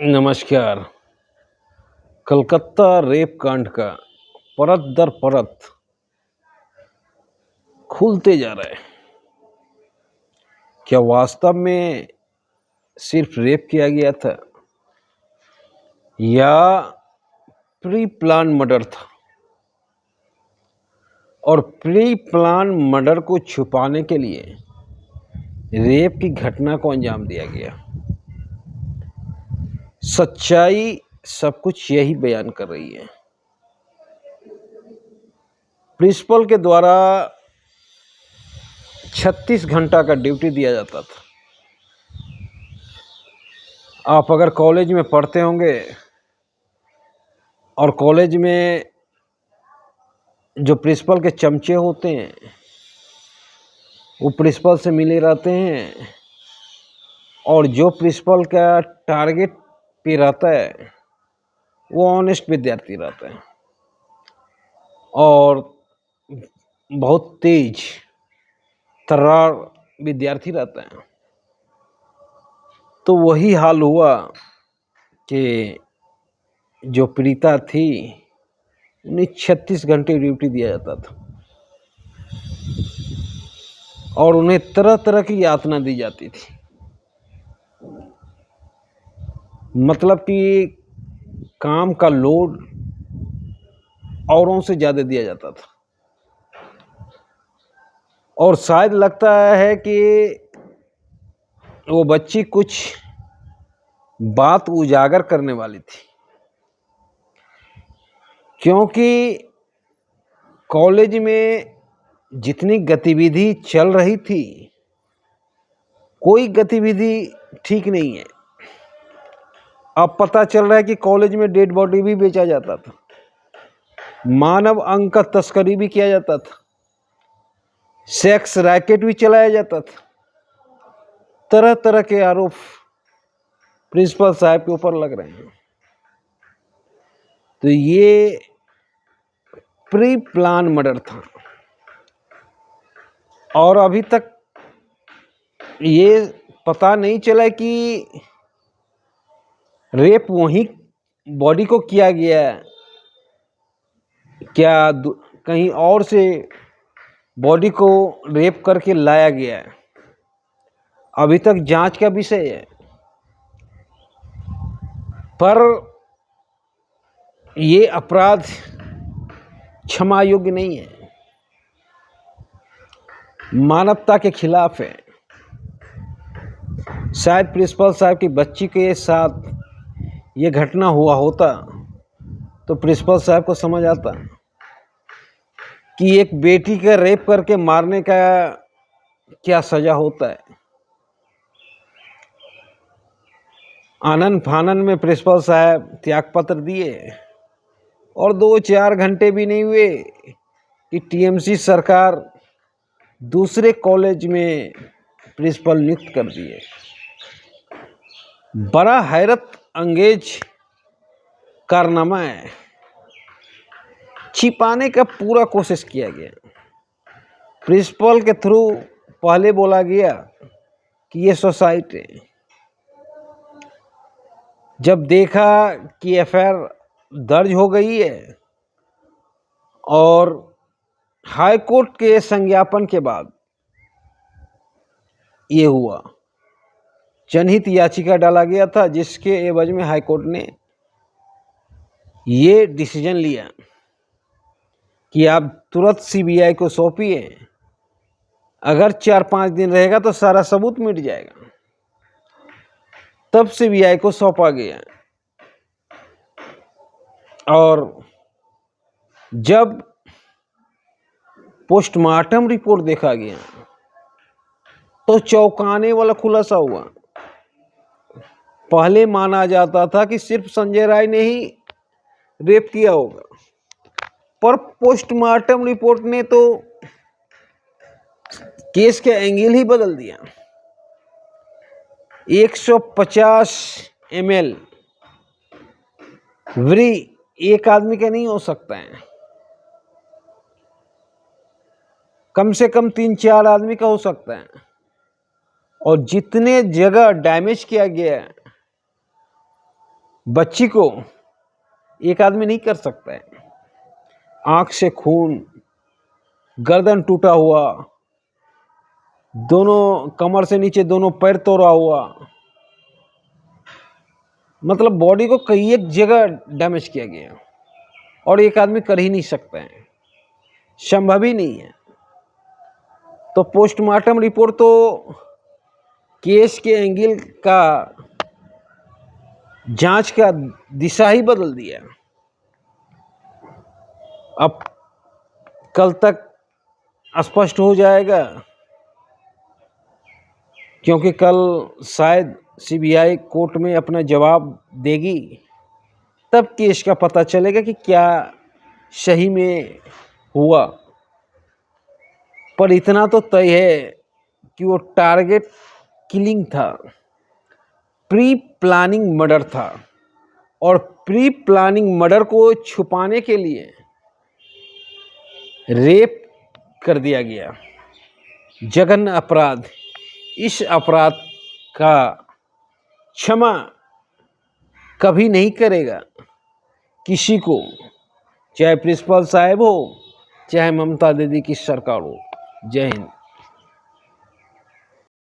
नमस्कार। कलकत्ता रेप कांड का परत दर परत खुलते जा रहा है। क्या वास्तव में सिर्फ रेप किया गया था या प्री प्लान मर्डर था? और प्री प्लान मर्डर को छुपाने के लिए रेप की घटना को अंजाम दिया गया। सच्चाई सब कुछ यही बयान कर रही है। प्रिंसिपल के द्वारा 36 घंटा का ड्यूटी दिया जाता था। आप अगर कॉलेज में पढ़ते होंगे और कॉलेज में जो प्रिंसिपल के चमचे होते हैं वो प्रिंसिपल से मिले रहते हैं, और जो प्रिंसिपल का टारगेट पे रहता है वो ऑनेस्ट विद्यार्थी रहता है और बहुत तेज तर्रार विद्यार्थी रहता है। तो वही हाल हुआ कि जो प्रीता थी उन्हें 36 घंटे ड्यूटी दिया जाता था और उन्हें तरह तरह की यातना दी जाती थी। मतलब कि काम का लोड औरों से ज़्यादा दिया जाता था और शायद लगता है कि वो बच्ची कुछ बात उजागर करने वाली थी, क्योंकि कॉलेज में जितनी गतिविधि चल रही थी कोई गतिविधि ठीक नहीं है। अब पता चल रहा है कि कॉलेज में डेड बॉडी भी बेचा जाता था, मानव अंग का तस्करी भी किया जाता था, सेक्स रैकेट भी चलाया जाता था। तरह तरह के आरोप प्रिंसिपल साहब के ऊपर लग रहे हैं। तो ये प्री प्लान मर्डर था और अभी तक ये पता नहीं चला कि रेप वहीं बॉडी को किया गया है, क्या कहीं और से बॉडी को रेप करके लाया गया है। अभी तक जांच का विषय है, पर ये अपराध क्षमा योग्य नहीं है, मानवता के खिलाफ है। शायद प्रिंसिपल साहब की बच्ची के साथ ये घटना हुआ होता तो प्रिंसिपल साहब को समझ आता कि एक बेटी का रेप करके मारने का क्या सजा होता है। आनन फानन में प्रिंसिपल साहब त्यागपत्र दिए और 2-4 घंटे भी नहीं हुए कि टीएमसी सरकार दूसरे कॉलेज में प्रिंसिपल नियुक्त कर दिए। बड़ा हैरत अंगेज कारनामा है। छिपाने का पूरा कोशिश किया गया। प्रिंसिपल के थ्रू पहले बोला गया कि ये सोसाइटी है। जब देखा कि एफआईआर दर्ज हो गई है और हाई कोर्ट के संज्ञापन के बाद ये हुआ, जनहित याचिका डाला गया था जिसके एवज में हाई कोर्ट ने ये डिसीजन लिया कि आप तुरंत सीबीआई को सौंपिए। अगर 4-5 दिन रहेगा तो सारा सबूत मिट जाएगा। तब सीबीआई को सौंपा गया और जब पोस्टमार्टम रिपोर्ट देखा गया तो चौंकाने वाला खुलासा हुआ। पहले माना जाता था कि सिर्फ संजय राय ने ही रेप किया होगा, पर पोस्टमार्टम रिपोर्ट ने तो केस का एंगल ही बदल दिया। 150 ml व्री एक आदमी का नहीं हो सकता है, कम से कम 3-4 आदमी का हो सकता है। और जितने जगह डैमेज किया गया है बच्ची को एक आदमी नहीं कर सकता है। आंख से खून, गर्दन टूटा हुआ, दोनों कमर से नीचे दोनों पैर तोड़ा हुआ, मतलब बॉडी को कई एक जगह डैमेज किया गया, और एक आदमी कर ही नहीं सकता है, संभव ही नहीं है। तो पोस्टमार्टम रिपोर्ट तो केस के एंगल का, जांच का दिशा ही बदल दिया। अब कल तक स्पष्ट हो जाएगा, क्योंकि कल शायद सीबीआई कोर्ट में अपना जवाब देगी, तब केस का पता चलेगा कि क्या सही में हुआ। पर इतना तो तय है कि वो टारगेट किलिंग था, प्री प्लानिंग मर्डर था, और प्री प्लानिंग मर्डर को छुपाने के लिए रेप कर दिया गया। जघन्य अपराध। इस अपराध का क्षमा कभी नहीं करेगा किसी को, चाहे प्रिंसिपल साहब हो, चाहे ममता दीदी की सरकार हो। जय हिंद।